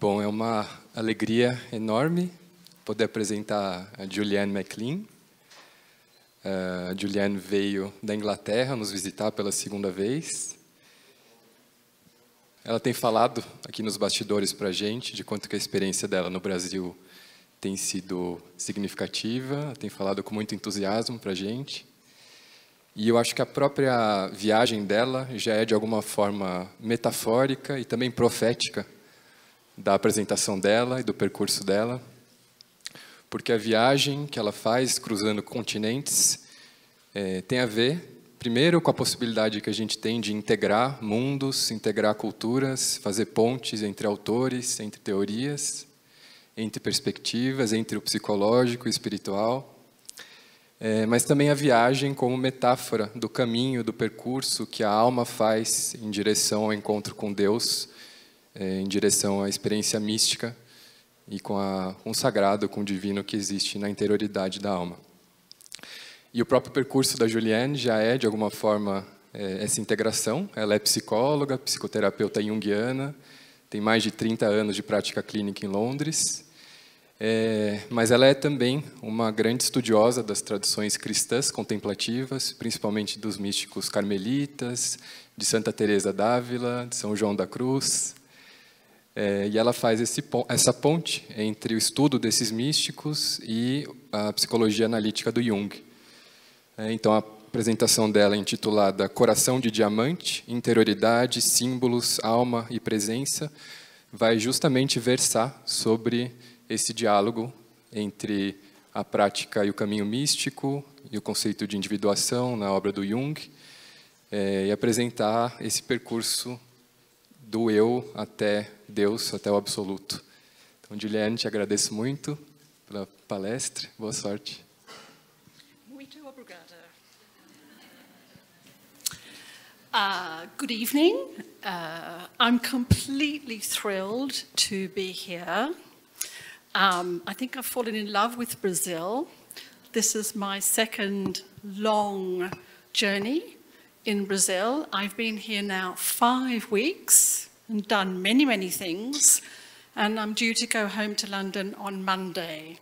Bom, é uma alegria enorme poder apresentar a Julienne McLean. A Julienne veio da Inglaterra nos visitar pela segunda vez. Ela tem falado aqui nos bastidores para a gente de quanto que a experiência dela no Brasil tem sido significativa. Ela tem falado com muito entusiasmo para a gente. E eu acho que a própria viagem dela já é, de alguma forma, metafórica e também profética da apresentação dela e do percurso dela, porque a viagem que ela faz cruzando continentes tem a ver, primeiro, com a possibilidade que a gente tem de integrar mundos, integrar culturas, fazer pontes entre autores, entre teorias, entre perspectivas, entre o psicológico e o espiritual, mas também a viagem como metáfora do caminho, do percurso que a alma faz em direção ao encontro com Deus, em direção à experiência mística e com o sagrado, com o divino que existe na interioridade da alma. E o próprio percurso da Julienne já é, de alguma forma, essa integração. Ela é psicóloga, psicoterapeuta junguiana, tem mais de 30 anos de prática clínica em Londres, mas ela é também uma grande estudiosa das tradições cristãs contemplativas, principalmente dos místicos carmelitas, de Santa Teresa d'Ávila, de São João da Cruz. E ela faz essa ponte entre o estudo desses místicos e a psicologia analítica do Jung. Então, a apresentação dela é intitulada Coração de Diamante, Interioridade, Símbolos, Alma e Presença, vai justamente versar sobre esse diálogo entre a prática e o caminho místico e o conceito de individuação na obra do Jung, e apresentar esse percurso do eu até Deus, até o absoluto. Então, Julienne, te agradeço muito pela palestra. Boa sorte. Muito obrigada. Good evening. I'm completely thrilled to be here. I think I've fallen in love with Brazil. This is my second long journey in Brazil. I've been here now 5 weeks and done many, many things, and I'm due to go home to London on Monday.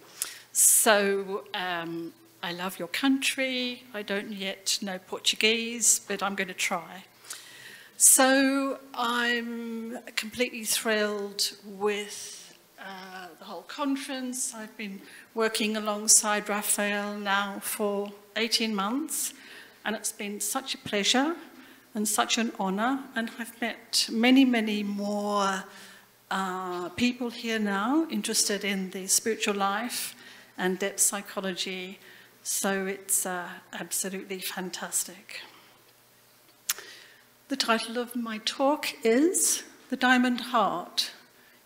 So I love your country. I don't yet know Portuguese, but I'm going to try. So I'm completely thrilled with the whole conference. I've been working alongside Raphael now for 18 months. And it's been such a pleasure and such an honor. And I've met many, many more people here now interested in the spiritual life and depth psychology. So it's absolutely fantastic. The title of my talk is The Diamond Heart,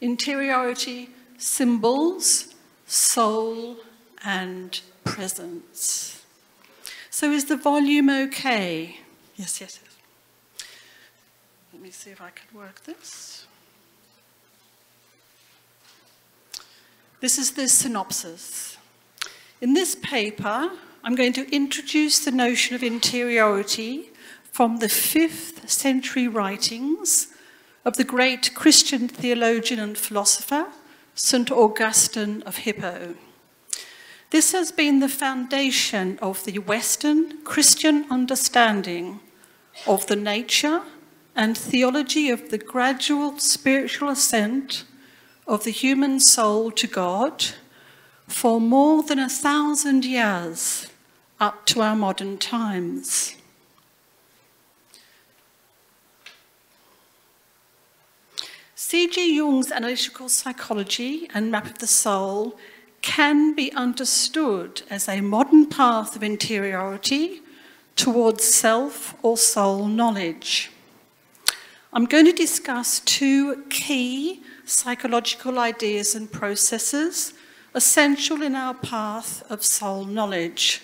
Interiority, Symbols, Soul and Presence. So is the volume okay? Yes, yes, yes. Let me see if I can work this. This is the synopsis. In this paper, I'm going to introduce the notion of interiority from the 5th century writings of the great Christian theologian and philosopher, St. Augustine of Hippo. This has been the foundation of the Western Christian understanding of the nature and theology of the gradual spiritual ascent of the human soul to God for more than 1,000 years up to our modern times. C.G. Jung's analytical psychology and map of the soul can be understood as a modern path of interiority towards self or soul knowledge. I'm going to discuss 2 key psychological ideas and processes essential in our path of soul knowledge: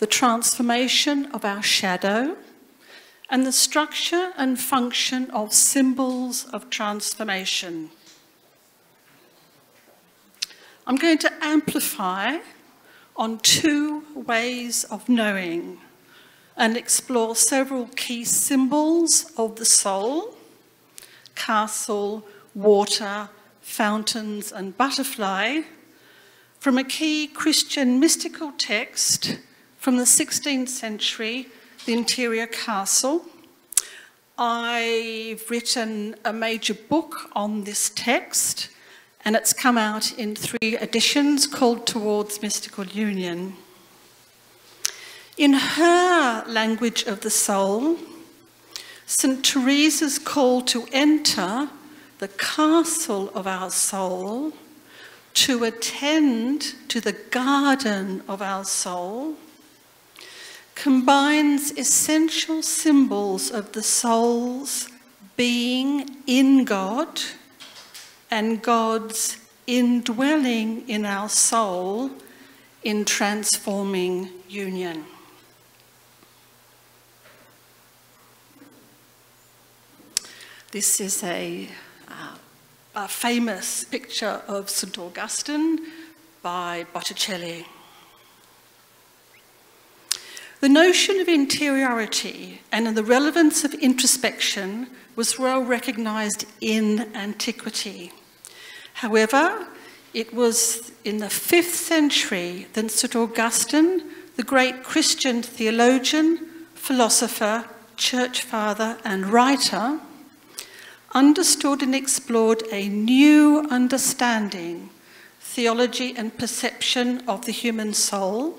the transformation of our shadow and the structure and function of symbols of transformation. I'm going to amplify on 2 ways of knowing and explore several key symbols of the soul: castle, water, fountains and butterfly from a key Christian mystical text from the 16th century, the Interior Castle. I've written a major book on this text, and it's come out in 3 editions called Towards Mystical Union. In her language of the soul, St. Teresa's call to enter the castle of our soul, to attend to the garden of our soul, combines essential symbols of the soul's being in God and God's indwelling in our soul in transforming union. This is a famous picture of St. Augustine by Botticelli. The notion of interiority and the relevance of introspection was well recognised in antiquity. However, it was in the 5th century that St. Augustine, the great Christian theologian, philosopher, church father and writer, understood and explored a new understanding, theology and perception of the human soul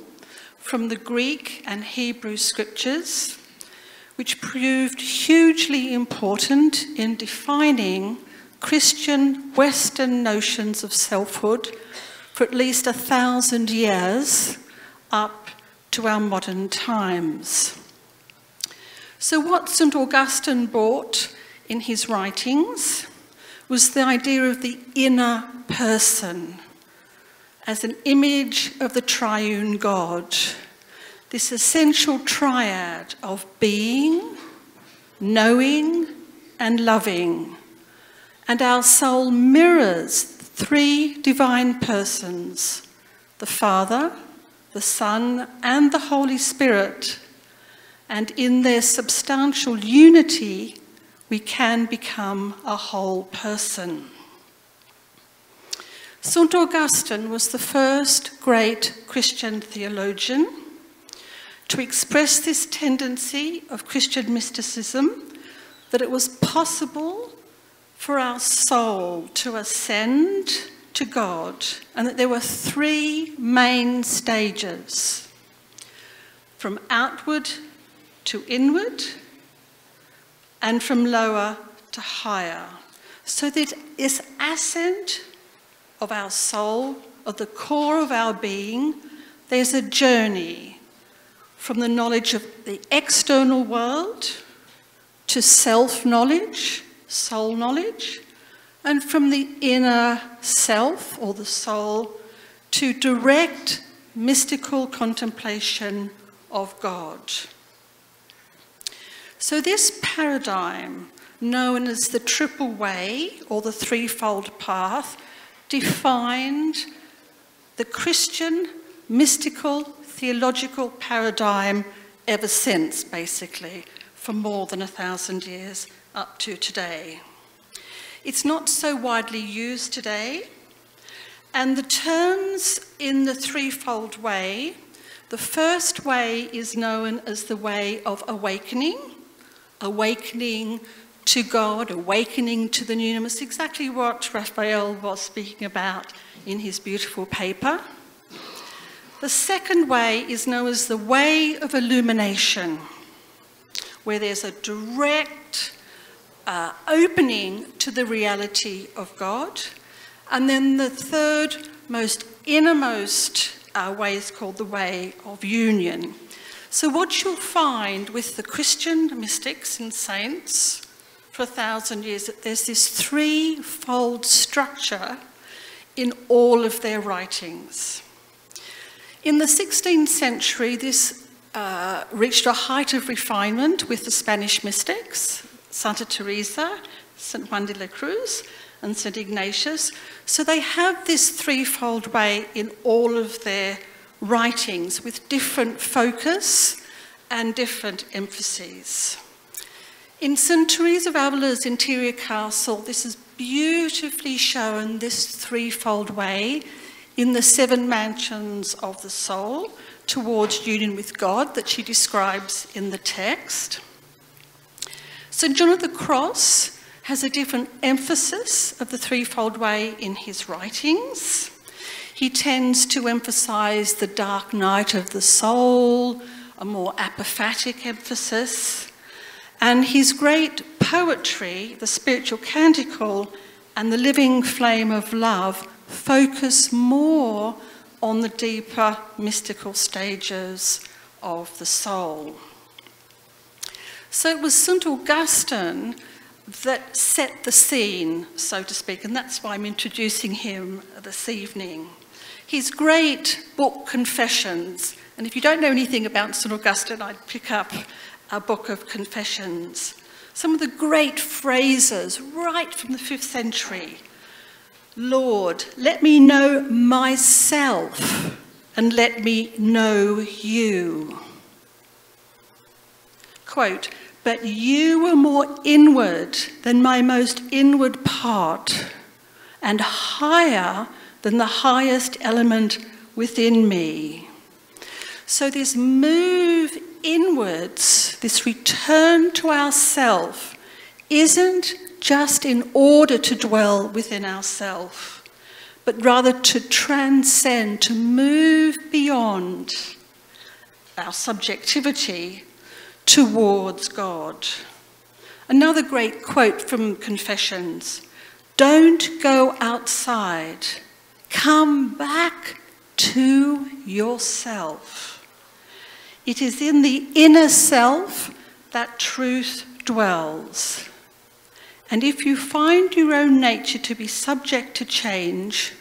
from the Greek and Hebrew scriptures, which proved hugely important in defining Christian Western notions of selfhood for at least 1,000 years up to our modern times. So what St. Augustine brought in his writings was the idea of the inner person as an image of the triune God, this essential triad of being, knowing, and loving. And our soul mirrors 3 divine persons, the Father, the Son, and the Holy Spirit. And in their substantial unity, we can become a whole person. St. Augustine was the first great Christian theologian to express this tendency of Christian mysticism, that it was possible for our soul to ascend to God, and that there were 3 main stages, from outward to inward, and from lower to higher. So that this ascent of our soul, of the core of our being, there's a journey from the knowledge of the external world to self-knowledge, soul knowledge, and from the inner self, or the soul, to direct mystical contemplation of God. So this paradigm, known as the triple way, or the threefold path, defined the Christian mystical theological paradigm ever since, basically, for more than 1,000 years up to today. It's not so widely used today, and the terms in the threefold way, the first way is known as the way of awakening, awakening to God, awakening to the newness, exactly what Raphael was speaking about in his beautiful paper. The second way is known as the way of illumination, where there's a direct opening to the reality of God. And then the third most innermost way is called the way of union. So what you'll find with the Christian mystics and saints for 1,000 years, that there's this threefold structure in all of their writings. In the 16th century, this reached a height of refinement with the Spanish mystics, Santa Teresa, St. Juan de la Cruz, and St. Ignatius. So they have this threefold way in all of their writings with different focus and different emphases. In St. Teresa of Avila's Interior Castle, this is beautifully shown this threefold way in the 7 mansions of the soul towards union with God that she describes in the text. St. John of the Cross has a different emphasis of the threefold way in his writings. He tends to emphasise the dark night of the soul, a more apophatic emphasis, and his great poetry, the spiritual canticle and the living flame of love, focus more on the deeper mystical stages of the soul. So it was St. Augustine that set the scene, so to speak, and that's why I'm introducing him this evening. His great book, Confessions, and if you don't know anything about St. Augustine, I'd pick up a book of Confessions. Some of the great phrases right from the 5th century. Lord, let me know myself and let me know you. Quote, but you are more inward than my most inward part and higher than the highest element within me. So this move inwards, this return to ourself, isn't just in order to dwell within ourself, but rather to transcend, to move beyond our subjectivity towards God. Another great quote from Confessions, don't go outside, come back to yourself. It is in the inner self that truth dwells. And if you find your own nature to be subject to change,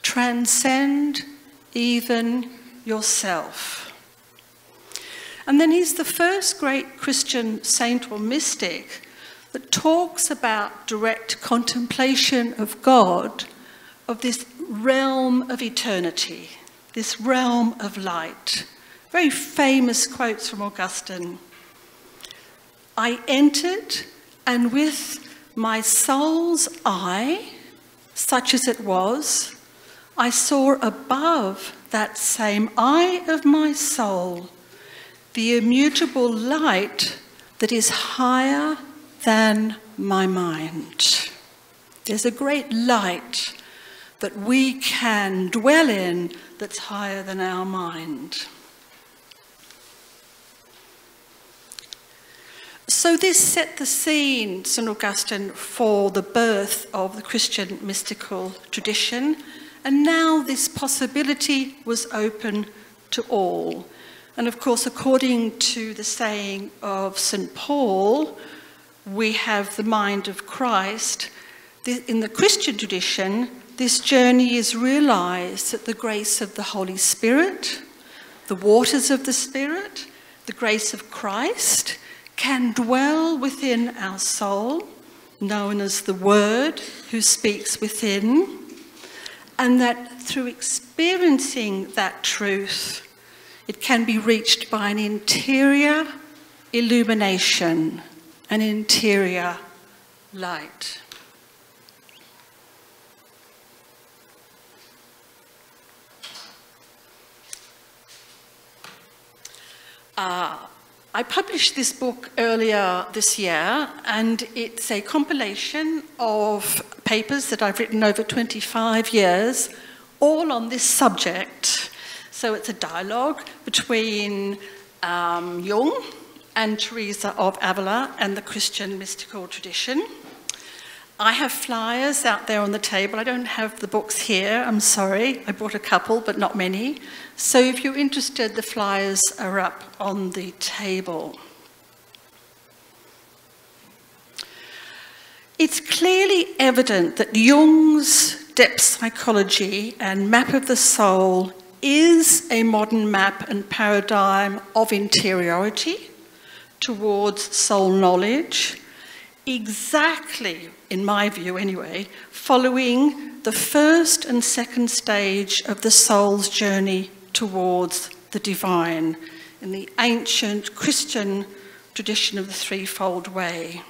transcend even yourself. And then he's the first great Christian saint or mystic that talks about direct contemplation of God, of this realm of eternity, this realm of light. Very famous quotes from Augustine. I entered, and with my soul's eye, such as it was, I saw above that same eye of my soul the immutable light that is higher than my mind. There's a great light that we can dwell in that's higher than our mind. So this set the scene, St. Augustine, for the birth of the Christian mystical tradition, and now this possibility was open to all. And of course, according to the saying of St. Paul, we have the mind of Christ. In the Christian tradition, this journey is realised at the grace of the Holy Spirit, the waters of the Spirit, the grace of Christ, can dwell within our soul, known as the Word who speaks within, and that through experiencing that truth, it can be reached by an interior illumination, an interior light. I published this book earlier this year, and it's a compilation of papers that I've written over 25 years, all on this subject. So it's a dialogue between Jung and Teresa of Avila and the Christian mystical tradition. I have flyers out there on the table. I don't have the books here, I'm sorry. I bought a couple, but not many. So if you're interested, the flyers are up on the table. It's clearly evident that Jung's depth psychology and map of the soul is a modern map and paradigm of interiority towards soul knowledge, exactly, in my view anyway, following the first and second stage of the soul's journey towards the divine in the ancient Christian tradition of the threefold way.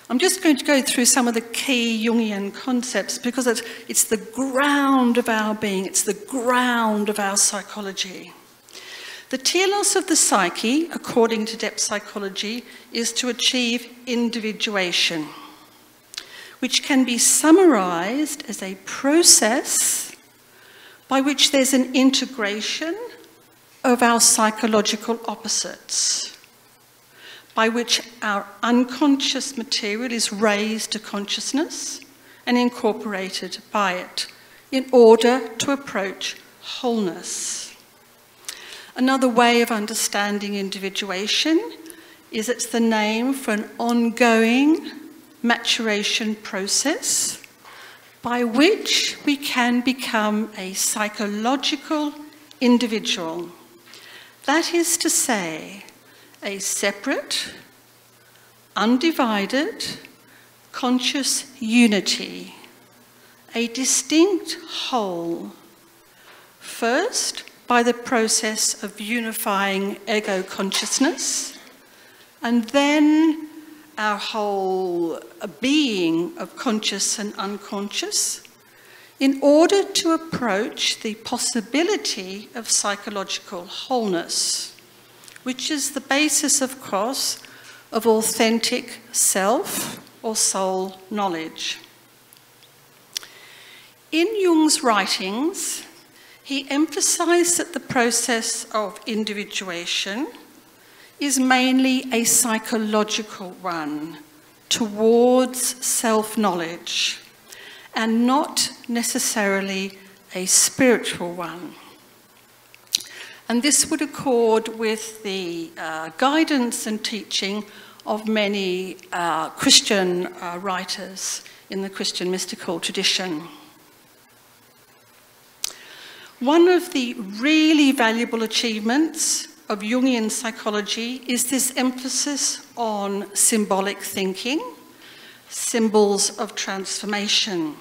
I'm just going to go through some of the key Jungian concepts because it's the ground of our being, it's the ground of our psychology. The telos of the psyche, according to depth psychology, is to achieve individuation, which can be summarized as a process by which there's an integration of our psychological opposites, by which our unconscious material is raised to consciousness and incorporated by it in order to approach wholeness. Another way of understanding individuation is it's the name for an ongoing maturation process by which we can become a psychological individual. That is to say, a separate, undivided, conscious unity, a distinct whole, first by the process of unifying ego consciousness, and then our whole being of conscious and unconscious, in order to approach the possibility of psychological wholeness, which is the basis, of course, of authentic self or soul knowledge. In Jung's writings, he emphasized that the process of individuation is mainly a psychological one towards self-knowledge and not necessarily a spiritual one. And this would accord with the guidance and teaching of many Christian writers in the Christian mystical tradition. One of the really valuable achievements of Jungian psychology is this emphasis on symbolic thinking, symbols of transformation,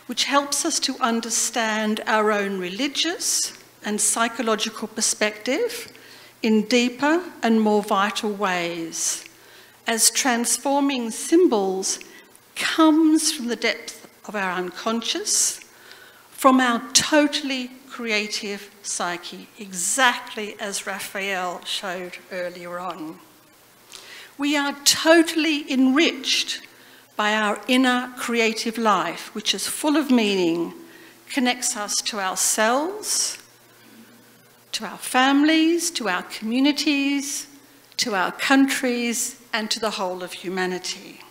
which helps us to understand our own religious and psychological perspective in deeper and more vital ways, as transforming symbols comes from the depth of our unconscious, from our totally creative psyche, exactly as Raphael showed earlier on. We are totally enriched by our inner creative life, which is full of meaning, connects us to ourselves, to our families, to our communities, to our countries, and to the whole of humanity.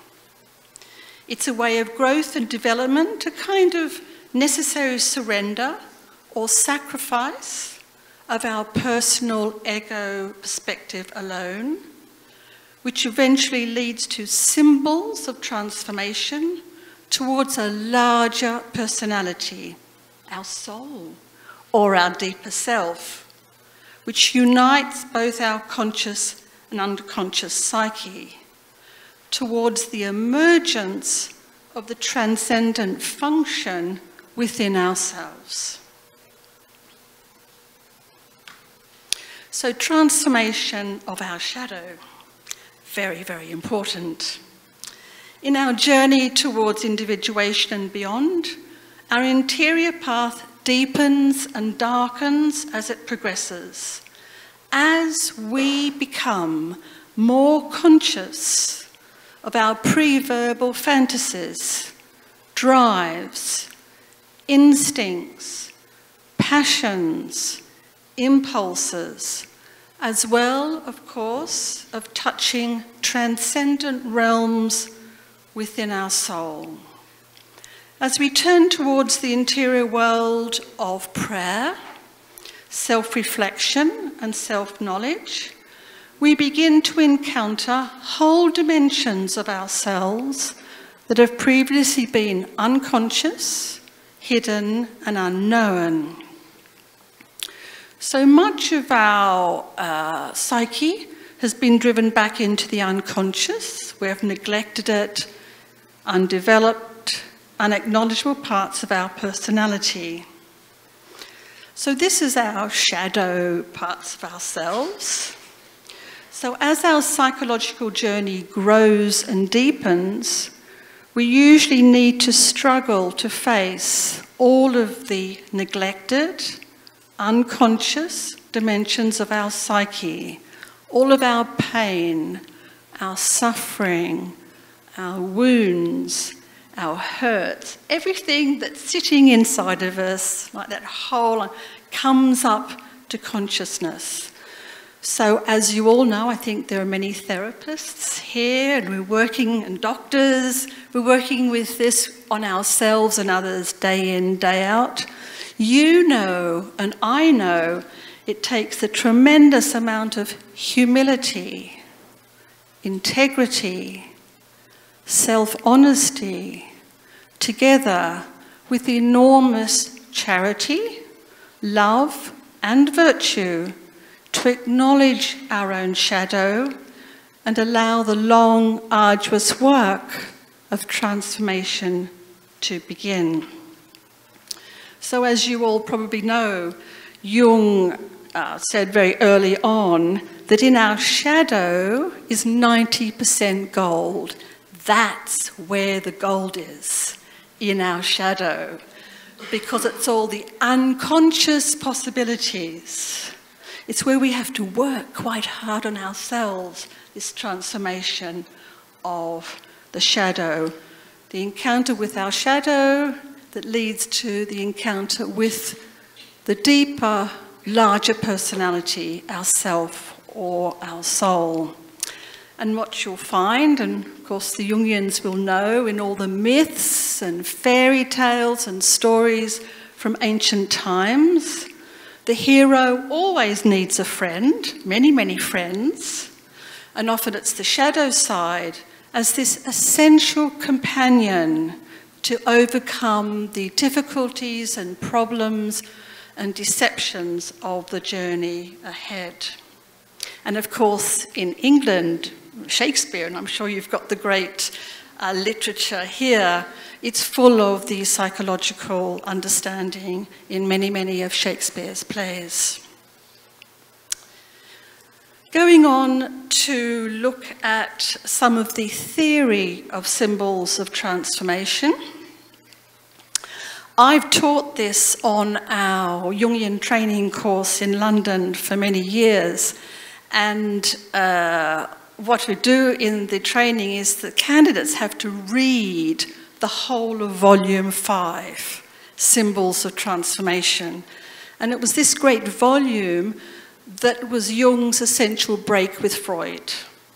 It's a way of growth and development, a kind of necessary surrender or sacrifice of our personal ego perspective alone, which eventually leads to symbols of transformation towards a larger personality, our soul, or our deeper self, which unites both our conscious and unconscious psyche towards the emergence of the transcendent function within ourselves. So transformation of our shadow, very, very important. In our journey towards individuation and beyond, our interior path deepens and darkens as it progresses, as we become more conscious of our pre-verbal fantasies, drives, instincts, passions, impulses, as well, of course, of touching transcendent realms within our soul. As we turn towards the interior world of prayer, self-reflection and self-knowledge, we begin to encounter whole dimensions of ourselves that have previously been unconscious, hidden, and unknown. So much of our psyche has been driven back into the unconscious. We have neglected it, undeveloped, unacknowledgeable parts of our personality. So this is our shadow parts of ourselves. So as our psychological journey grows and deepens, we usually need to struggle to face all of the neglected, unconscious dimensions of our psyche, all of our pain, our suffering, our wounds, our hurts, everything that's sitting inside of us, like that hole, comes up to consciousness. So as you all know, I think there are many therapists here, and we're working, and doctors, we're working with this on ourselves and others day in, day out. You know, and I know, it takes a tremendous amount of humility, integrity, self-honesty, together with enormous charity, love, and virtue, to acknowledge our own shadow and allow the long, arduous work of transformation to begin. So as you all probably know, Jung said very early on that in our shadow is 90% gold. That's where the gold is, in our shadow, because it's all the unconscious possibilities. It's where we have to work quite hard on ourselves, this transformation of the shadow. The encounter with our shadow that leads to the encounter with the deeper, larger personality, our self or our soul. And what you'll find, and of course the Jungians will know in all the myths and fairy tales and stories from ancient times, the hero always needs a friend, many, many friends, and often it's the shadow side as this essential companion to overcome the difficulties and problems and deceptions of the journey ahead. And of course, in England, Shakespeare, and I'm sure you've got the great literature here, it's full of the psychological understanding in many, many of Shakespeare's plays. Going on to look at some of the theory of symbols of transformation. I've taught this on our Jungian training course in London for many years, and what we do in the training is that candidates have to read the whole of Volume 5, Symbols of Transformation. And it was this great volume that was Jung's essential break with Freud,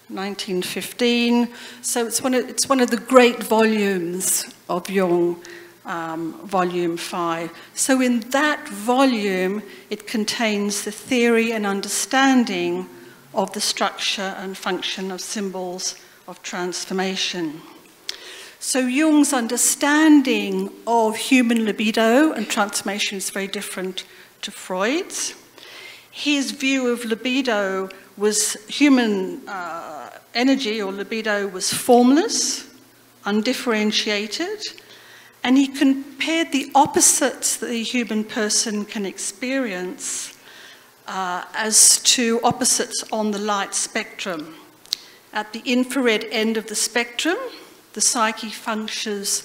1915. So it's one of the great volumes of Jung, Volume 5. So in that volume, it contains the theory and understanding of the structure and function of symbols of transformation. So Jung's understanding of human libido and transformation is very different to Freud's. His view of libido was human energy, or libido, was formless, undifferentiated, and he compared the opposites that the human person can experience as to opposites on the light spectrum. At the infrared end of the spectrum, the psyche functions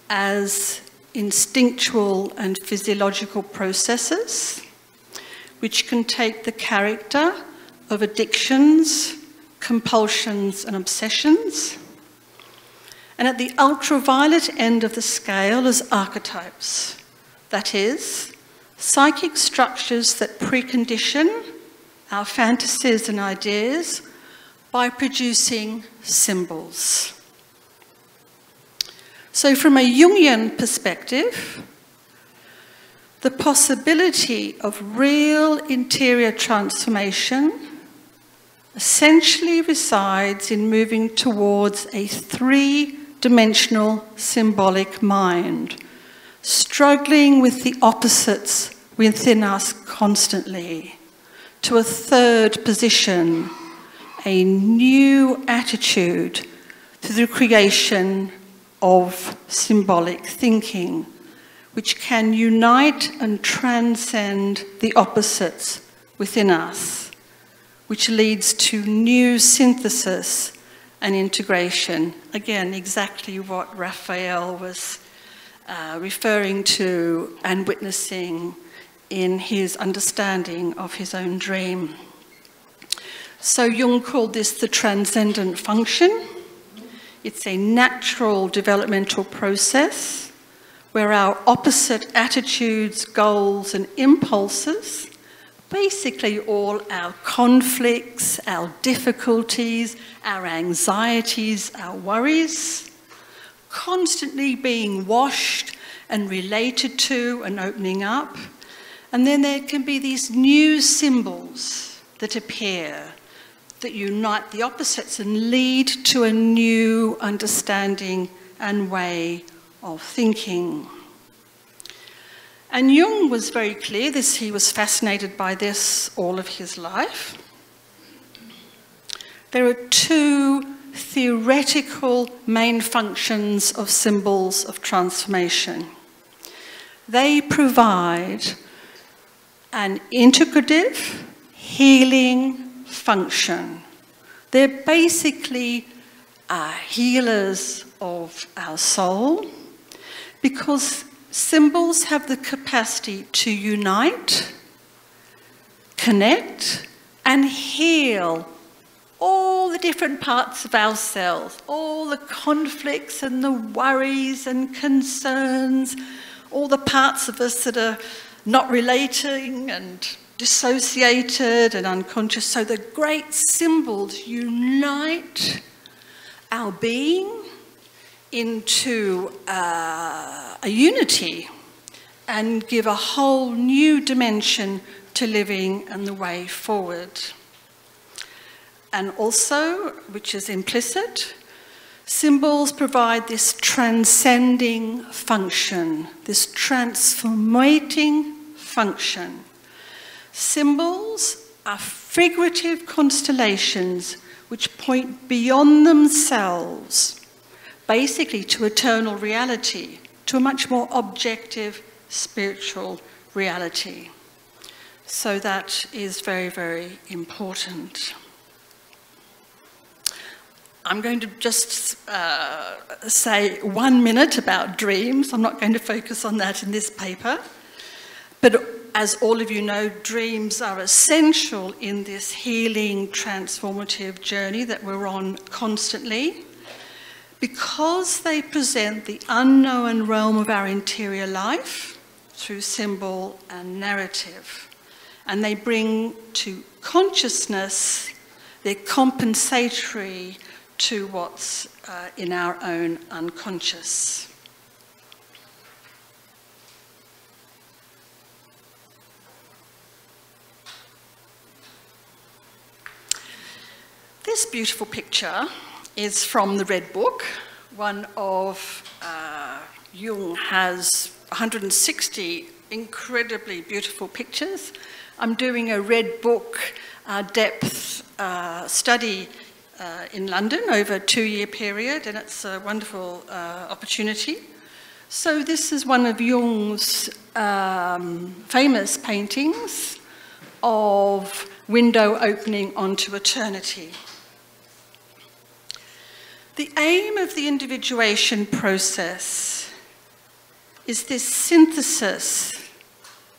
as instinctual and physiological processes, which can take the character of addictions, compulsions, and obsessions. And at the ultraviolet end of the scale is archetypes, that is, psychic structures that precondition our fantasies and ideas by producing symbols. So from a Jungian perspective, the possibility of real interior transformation essentially resides in moving towards a three-dimensional symbolic mind, struggling with the opposites within us constantly, to a third position, a new attitude through the creation of symbolic thinking, which can unite and transcend the opposites within us, which leads to new synthesis and integration. Again, exactly what Raphael was referring to and witnessing in his understanding of his own dream. So Jung called this the transcendent function. It's a natural developmental process where our opposite attitudes, goals, and impulses, basically all our conflicts, our difficulties, our anxieties, our worries, constantly being washed and related to and opening up. And then there can be these new symbols that appear that unite the opposites and lead to a new understanding and way of thinking. And Jung was very clear, he was fascinated by this all of his life. There are two theoretical main functions of symbols of transformation. They provide an integrative, healing function. They're basically healers of our soul, because symbols have the capacity to unite, connect, and heal all the different parts of ourselves, all the conflicts and the worries and concerns, all the parts of us that are not relating and dissociated and unconscious. So the great symbols unite our being into a unity and give a whole new dimension to living and the way forward. And also, which is implicit, symbols provide this transcending function, this transformating function. Symbols are figurative constellations which point beyond themselves, basically to eternal reality, to a much more objective spiritual reality. So that is very, very important. I'm going to just say 1 minute about dreams. I'm not going to focus on that in this paper. But as all of you know, dreams are essential in this healing, transformative journey that we're on constantly, because they present the unknown realm of our interior life through symbol and narrative. And they bring to consciousness, they're compensatory to what's in our own unconscious. This beautiful picture is from the Red Book. One of Jung has 160 incredibly beautiful pictures. I'm doing a Red Book depth study in London over a 2-year period, and it's a wonderful opportunity. So this is one of Jung's famous paintings of window opening onto eternity. The aim of the individuation process is this synthesis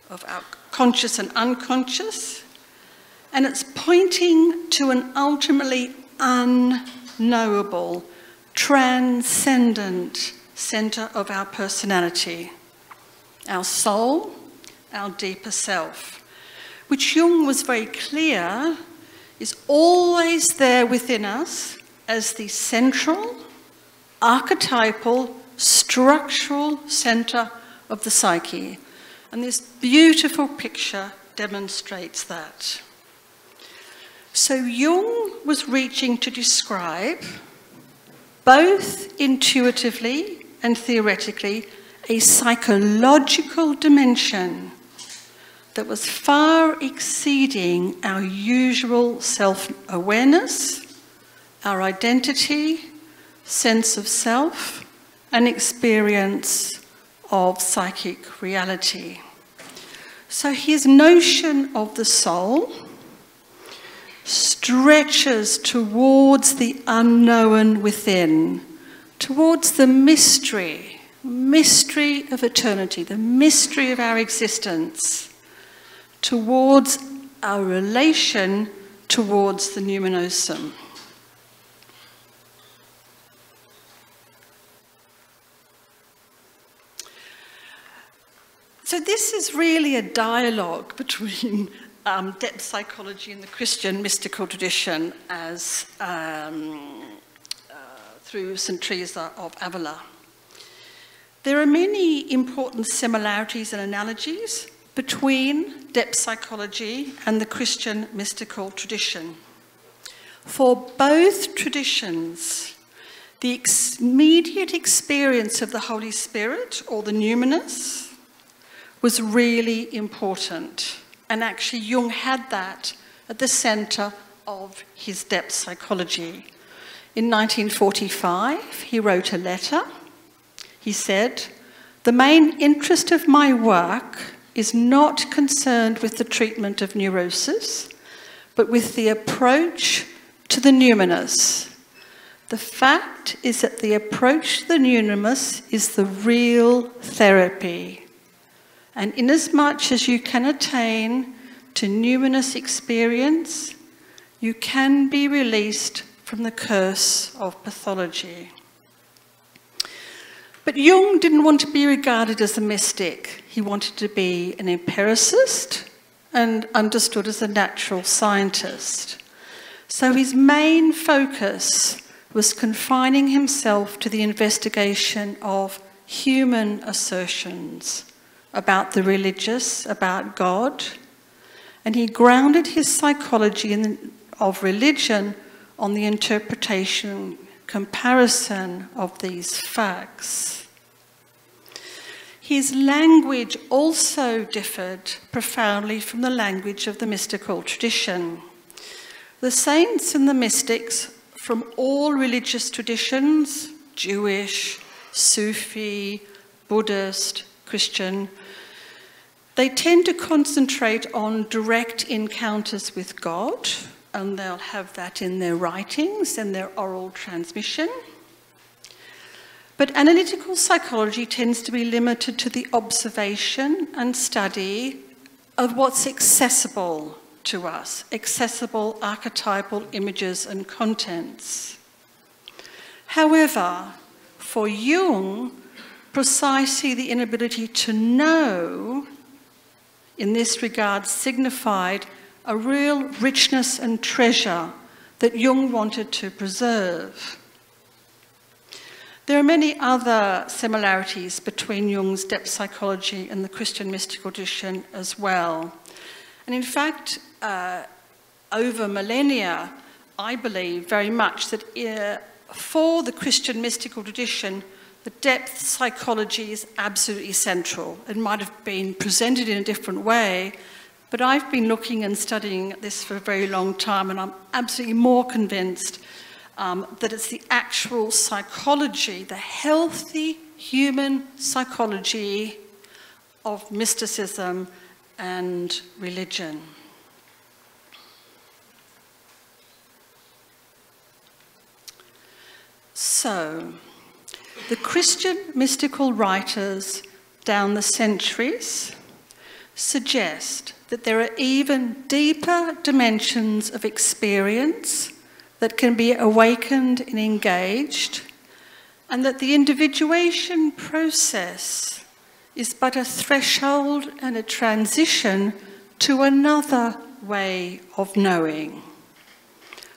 of our conscious and unconscious, and it's pointing to an ultimately unknowable, transcendent center of our personality, our soul, our deeper self, which Jung was very clear is always there within us as the central, archetypal, structural center of the psyche. And this beautiful picture demonstrates that. So Jung was reaching to describe, both intuitively and theoretically, a psychological dimension that was far exceeding our usual self-awareness, our identity, sense of self, and experience of psychic reality. So his notion of the soul stretches towards the unknown within, towards the mystery of eternity, the mystery of our existence, towards our relation towards the numinosum. So this is really a dialogue between depth psychology and the Christian mystical tradition as through St. Teresa of Avila. There are many important similarities and analogies between depth psychology and the Christian mystical tradition. For both traditions, the immediate experience of the Holy Spirit, or the numinous, was really important. And actually Jung had that at the centre of his depth psychology. In 1945, he wrote a letter. He said, "The main interest of my work is not concerned with the treatment of neurosis, but with the approach to the numinous. The fact is that the approach to the numinous is the real therapy. And inasmuch as you can attain to numinous experience, you can be released from the curse of pathology." But Jung didn't want to be regarded as a mystic. He wanted to be an empiricist and understood as a natural scientist. So his main focus was confining himself to the investigation of human assertions about the religious, about God, and he grounded his psychology of religion on the interpretation, comparison of these facts. His language also differed profoundly from the language of the mystical tradition. The saints and the mystics from all religious traditions, Jewish, Sufi, Buddhist, Christian, they tend to concentrate on direct encounters with God, and they'll have that in their writings and their oral transmission. But analytical psychology tends to be limited to the observation and study of what's accessible to us, accessible archetypal images and contents. However, for Jung, precisely the inability to know in this regard signified a real richness and treasure that Jung wanted to preserve. There are many other similarities between Jung's depth psychology and the Christian mystical tradition as well. And in fact, over millennia, I believe very much that for the Christian mystical tradition, the depth psychology is absolutely central. It might have been presented in a different way, but I've been looking and studying this for a very long time, and I'm absolutely more convinced that it's the actual psychology, the healthy human psychology of mysticism and religion. So, the Christian mystical writers down the centuries suggest that there are even deeper dimensions of experience that can be awakened and engaged, and that the individuation process is but a threshold and a transition to another way of knowing.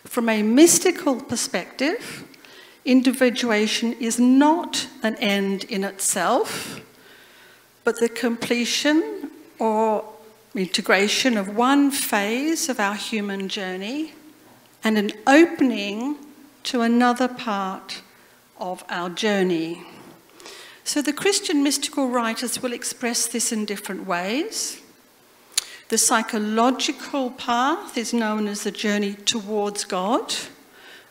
From a mystical perspective, individuation is not an end in itself, but the completion or integration of one phase of our human journey and an opening to another part of our journey. So the Christian mystical writers will express this in different ways. The psychological path is known as the journey towards God,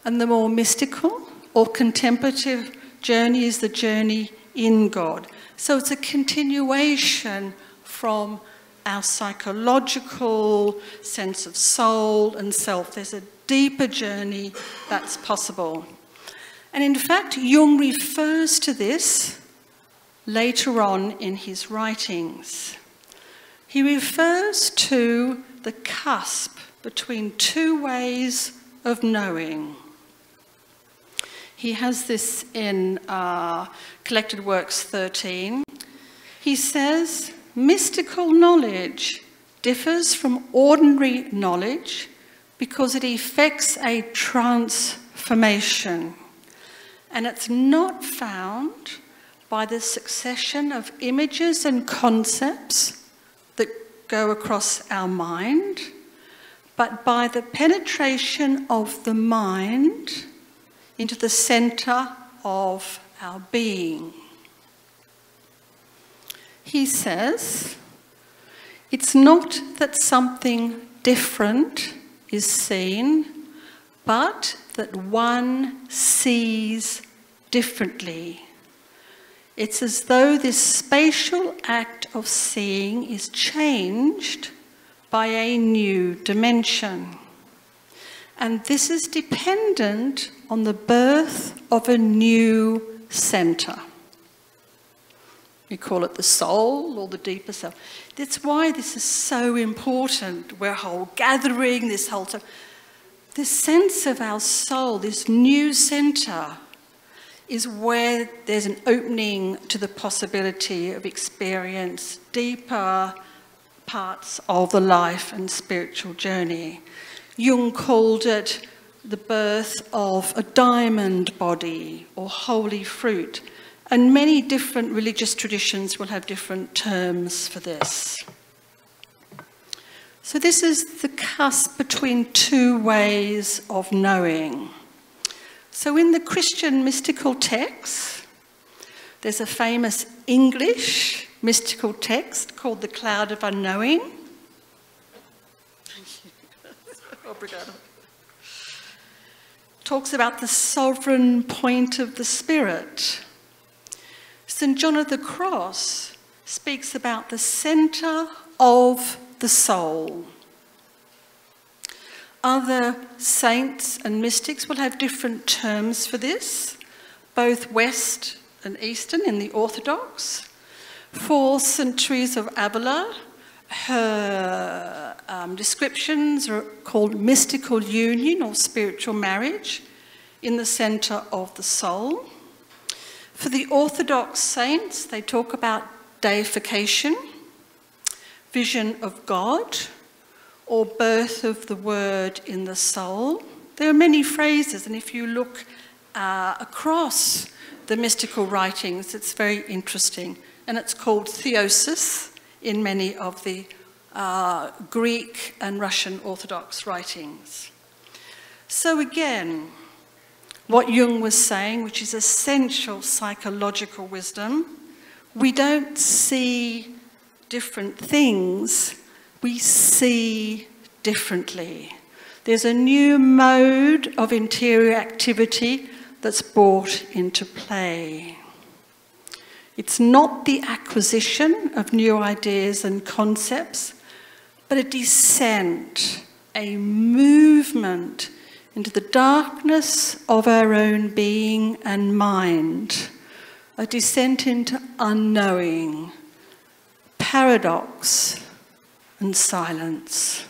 and the more mystical or contemplative journey is the journey in God. So it's a continuation from our psychological sense of soul and self. There's a deeper journey that's possible. And in fact, Jung refers to this later on in his writings. He refers to the cusp between two ways of knowing. He has this in Collected Works 13. He says, mystical knowledge differs from ordinary knowledge because it effects a transformation, and it's not found by the succession of images and concepts that go across our mind, but by the penetration of the mind into the centre of our being. He says, it's not that something different is seen, but that one sees differently. It's as though this spatial act of seeing is changed by a new dimension. And this is dependent on the birth of a new centre. We call it the soul or the deeper self. That's why this is so important. We're a whole gathering, this sense of our soul, this new centre, is where there's an opening to the possibility of experience deeper parts of the life and spiritual journey. Jung called it the birth of a diamond body or holy fruit. And many different religious traditions will have different terms for this. So this is the cusp between two ways of knowing. So in the Christian mystical texts, there's a famous English mystical text called The Cloud of Unknowing. Obrigado. Talks about the sovereign point of the spirit. St. John of the Cross speaks about the centre of the soul. Other saints and mystics will have different terms for this, both West and Eastern in the Orthodox. For St. Teresa of Avila, her descriptions are called mystical union or spiritual marriage in the centre of the soul. For the Orthodox saints, they talk about deification, vision of God, or birth of the word in the soul. There are many phrases, and if you look across the mystical writings, it's very interesting. And it's called theosis in many of the Greek and Russian Orthodox writings. So again, what Jung was saying, which is essential psychological wisdom, we don't see different things, we see differently. There's a new mode of interior activity that's brought into play. It's not the acquisition of new ideas and concepts, but a descent, a movement into the darkness of our own being and mind, a descent into unknowing, paradox, and silence.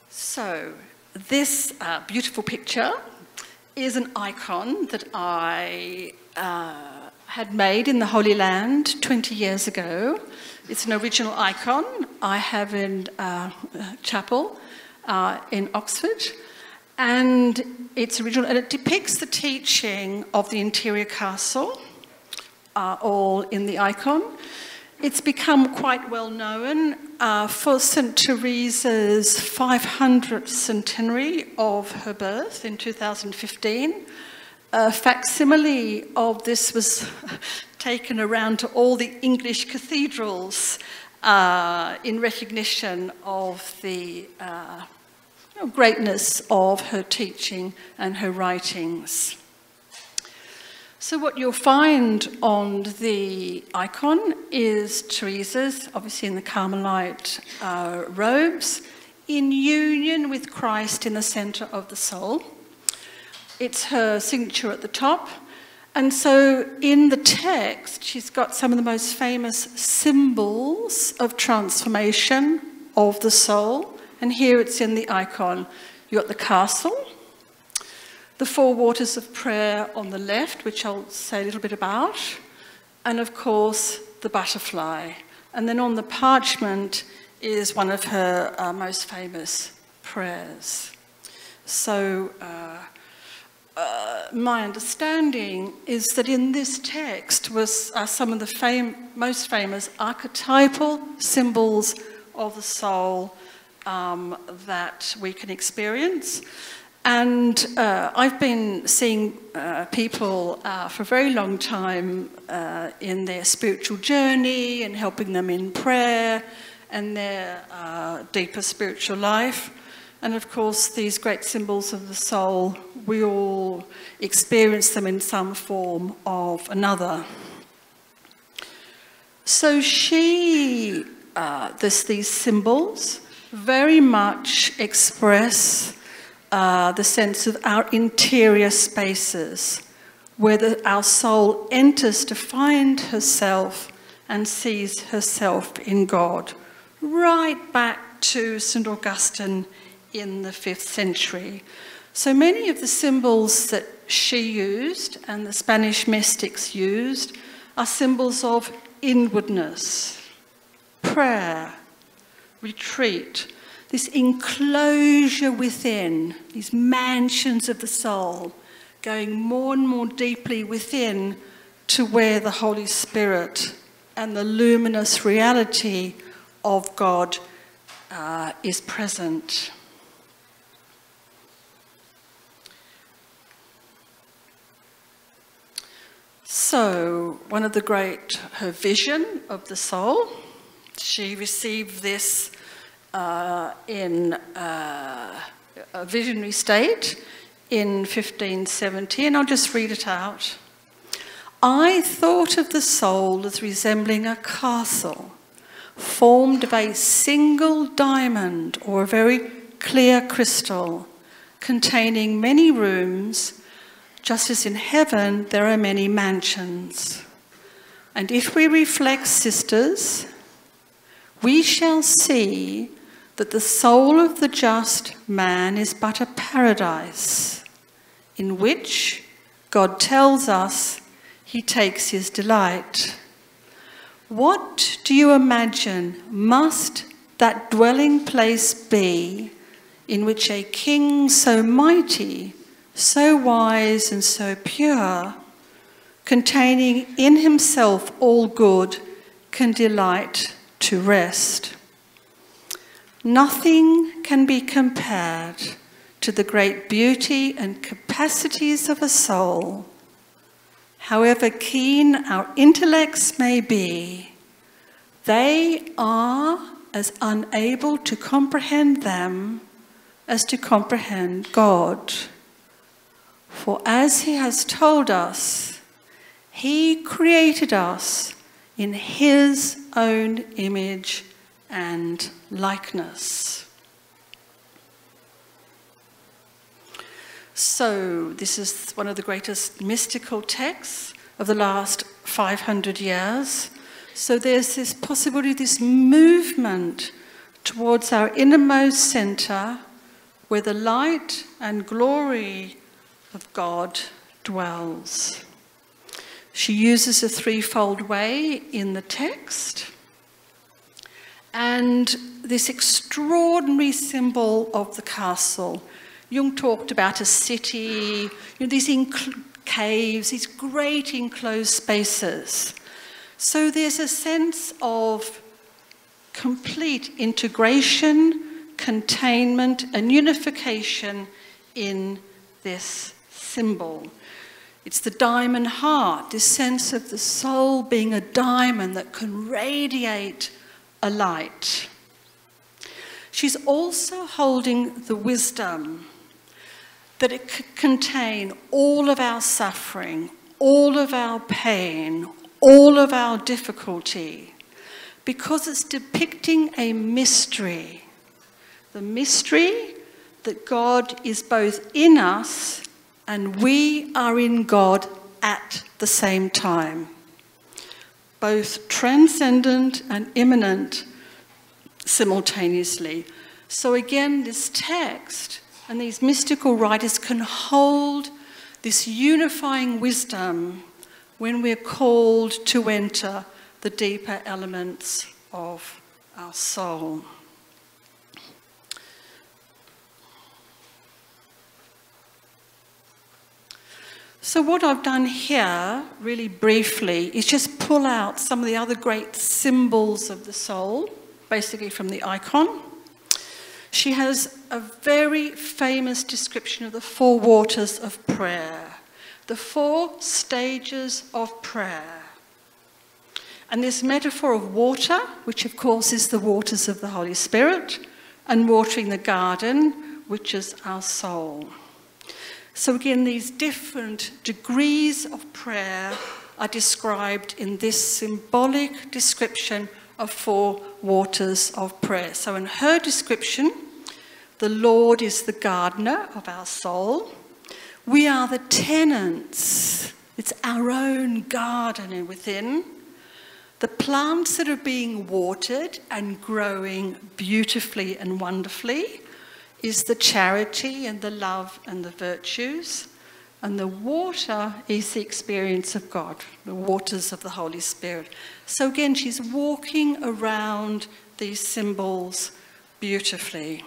So, this beautiful picture is an icon that I had made in the Holy Land 20 years ago. It's an original icon I have in a chapel in Oxford, and it's original, and it depicts the teaching of the interior castle, all in the icon. It's become quite well known for St. Teresa's 500th centenary of her birth in 2015. A facsimile of this was taken around to all the English cathedrals in recognition of the greatness of her teaching and her writings. So what you'll find on the icon is Teresa's, obviously in the Carmelite robes, in union with Christ in the centre of the soul. It's her signature at the top. And so in the text, she's got some of the most famous symbols of transformation of the soul. And here it's in the icon. You've got the castle, the four waters of prayer on the left, which I'll say a little bit about, and of course the butterfly. And then on the parchment is one of her most famous prayers. So my understanding is that in this text are some of the most famous archetypal symbols of the soul that we can experience. And I've been seeing people for a very long time in their spiritual journey and helping them in prayer and their deeper spiritual life. And of course, these great symbols of the soul, we all experience them in some form of another. So these symbols very much express the sense of our interior spaces, where our soul enters to find herself and sees herself in God, right back to St. Augustine in the 5th century. So many of the symbols that she used and the Spanish mystics used are symbols of inwardness, prayer, retreat, this enclosure within, these mansions of the soul, going more and more deeply within to where the Holy Spirit and the luminous reality of God is present. So, one of her vision of the soul, she received this in a visionary state in 1570, and I'll just read it out. I thought of the soul as resembling a castle formed of a single diamond or a very clear crystal containing many rooms, just as in heaven there are many mansions. And if we reflect, sisters, we shall see that the soul of the just man is but a paradise in which God tells us he takes his delight. What do you imagine must that dwelling place be in which a king so mighty, so wise and so pure, containing in himself all good, can delight to rest? Nothing can be compared to the great beauty and capacities of a soul. However keen our intellects may be, they are as unable to comprehend them as to comprehend God. For as he has told us, he created us in his own image and likeness. So this is one of the greatest mystical texts of the last 500 years. So there's this possibility, this movement towards our innermost center where the light and glory of God dwells. She uses a threefold way in the text. And this extraordinary symbol of the castle. Jung talked about a city, these caves, these great enclosed spaces. So there's a sense of complete integration, containment, and unification in this symbol. It's the diamond heart, this sense of the soul being a diamond that can radiate a light. she's also holding the wisdom that it could contain all of our suffering, all of our pain, all of our difficulty, because it's depicting a mystery. The mystery that God is both in us and we are in God at the same time. Both transcendent and immanent simultaneously. So again, this text and these mystical writers can hold this unifying wisdom when we're called to enter the deeper elements of our soul. So what I've done here, really briefly, is just pull out some of the other great symbols of the soul, basically from the icon. She has a very famous description of the 4 waters of prayer, the 4 stages of prayer. And this metaphor of water, which of course is the waters of the Holy Spirit, and watering the garden, which is our soul. So again, these different degrees of prayer are described in this symbolic description of 4 waters of prayer. So in her description, the Lord is the gardener of our soul. We are the tenants. It's our own garden within. The plants that are being watered and growing beautifully and wonderfully is the charity and the love and the virtues. And the water is the experience of God, the waters of the Holy Spirit. So again, she's walking around these symbols beautifully.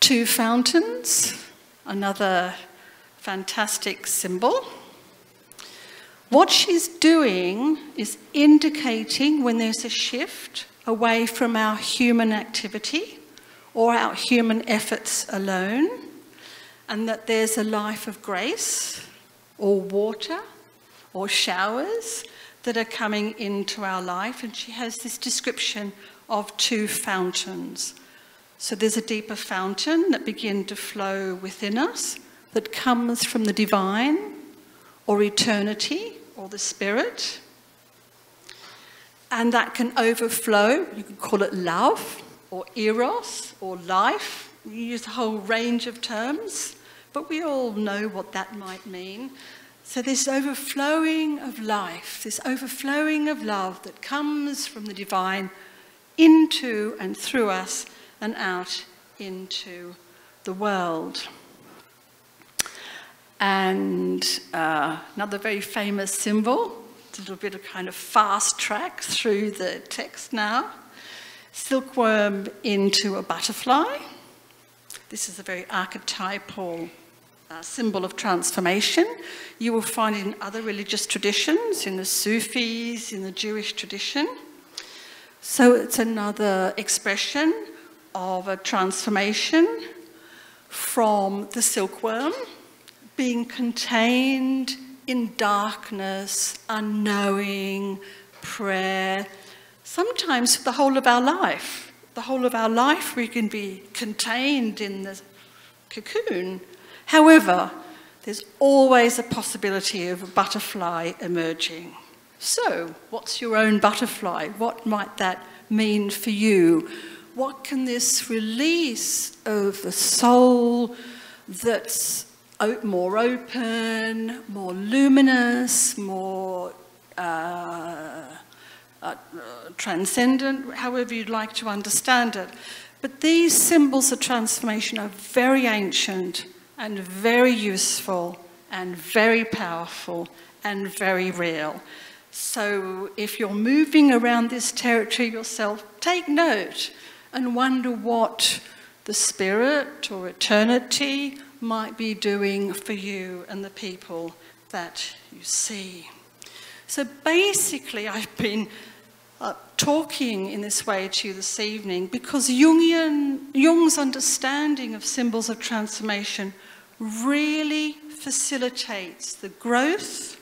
2 fountains, another fantastic symbol. What she's doing is indicating when there's a shift away from our human activity or our human efforts alone, and that there's a life of grace or water or showers that are coming into our life. And she has this description of 2 fountains. So there's a deeper fountain that begins to flow within us that comes from the divine or eternity or the spirit. And that can overflow. You can call it love or eros or life. You use a whole range of terms, but we all know what that might mean. So this overflowing of life, this overflowing of love that comes from the divine into and through us and out into the world. And another very famous symbol, a little bit of kind of fast track through the text now. Silkworm into a butterfly. This is a very archetypal symbol of transformation. You will find it in other religious traditions, in the Sufis, in the Jewish tradition. So it's another expression of a transformation from the silkworm being contained in darkness, unknowing, prayer, sometimes for the whole of our life. The whole of our life we can be contained in the cocoon. However, there's always a possibility of a butterfly emerging. So, what's your own butterfly? What might that mean for you? What can this release of the soul that's more open, more luminous, more transcendent, however you'd like to understand it. But these symbols of transformation are very ancient and very useful and very powerful and very real. So if you're moving around this territory yourself, take note and wonder what the spirit or eternity might be doing for you and the people that you see. So basically, I've been talking in this way to you this evening because Jung's understanding of symbols of transformation really facilitates the growth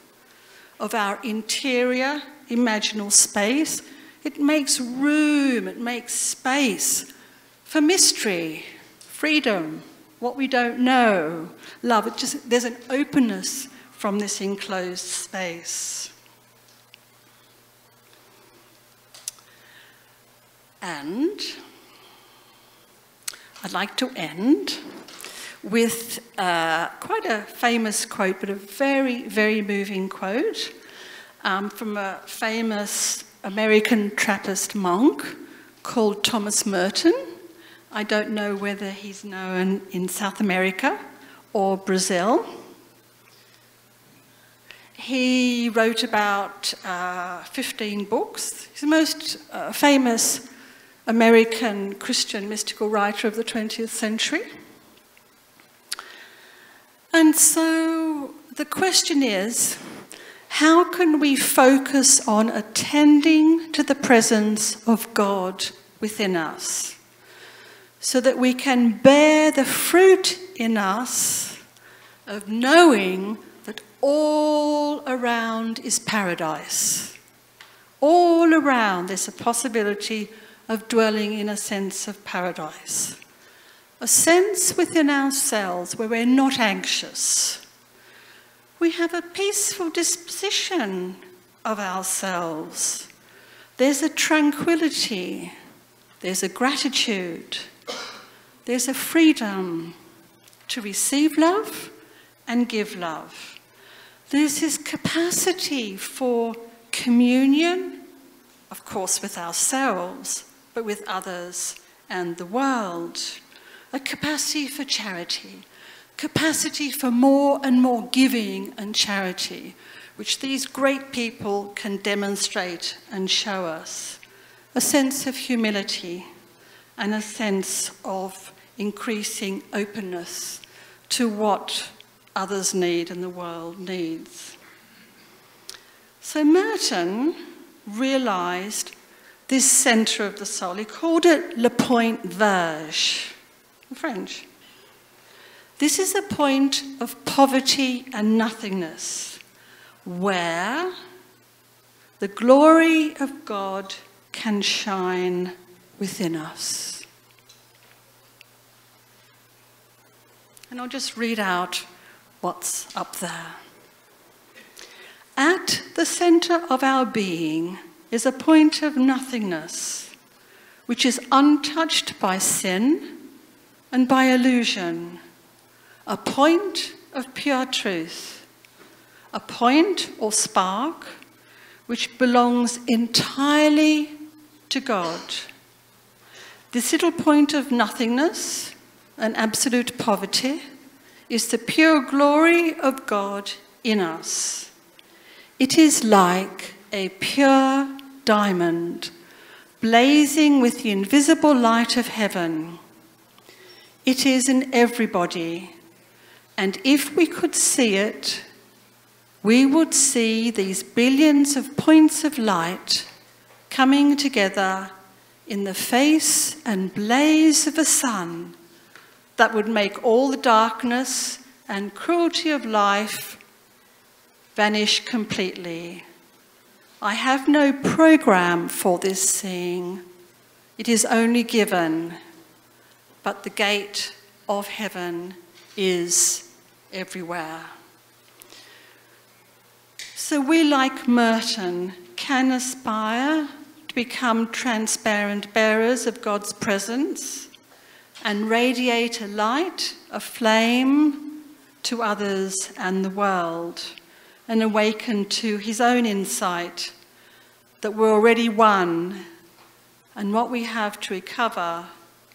of our interior imaginal space. It makes room, it makes space for mystery, freedom, what we don't know, love. There's an openness from this enclosed space. And I'd like to end with quite a famous quote, but a very, very moving quote from a famous American Trappist monk called Thomas Merton. I don't know whether he's known in South America or Brazil. He wrote about 15 books. He's the most famous American Christian mystical writer of the 20th century. And so the question is, how can we focus on attending to the presence of God within us so that we can bear the fruit in us of knowing that all around is paradise? All around there's a possibility of dwelling in a sense of paradise. A sense within ourselves where we're not anxious. We have a peaceful disposition of ourselves. There's a tranquility. There's a gratitude. There's a freedom to receive love and give love. There's this capacity for communion, of course with ourselves, but with others and the world. A capacity for charity, capacity for more and more giving and charity, which these great people can demonstrate and show us. A sense of humility and a sense of increasing openness to what others need and the world needs. So Merton realized this center of the soul. He called it le point vierge in French. This is a point of poverty and nothingness where the glory of God can shine within us. And I'll just read out what's up there. At the center of our being is a point of nothingness, which is untouched by sin and by illusion, a point of pure truth, a point or spark which belongs entirely to God. This little point of nothingness and absolute poverty is the pure glory of God in us. It is like a pure diamond blazing with the invisible light of heaven. It is in everybody, and if we could see it, we would see these billions of points of light coming together in the face and blaze of a sun that would make all the darkness and cruelty of life vanish completely. I have no program for this seeing. It is only given, but the gate of heaven is everywhere. So we, like Merton, can aspire to become transparent bearers of God's presence and radiate a light, a flame to others and the world, and awaken to his own insight that we're already one, and what we have to recover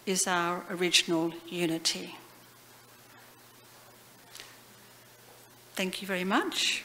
is our original unity. Thank you very much.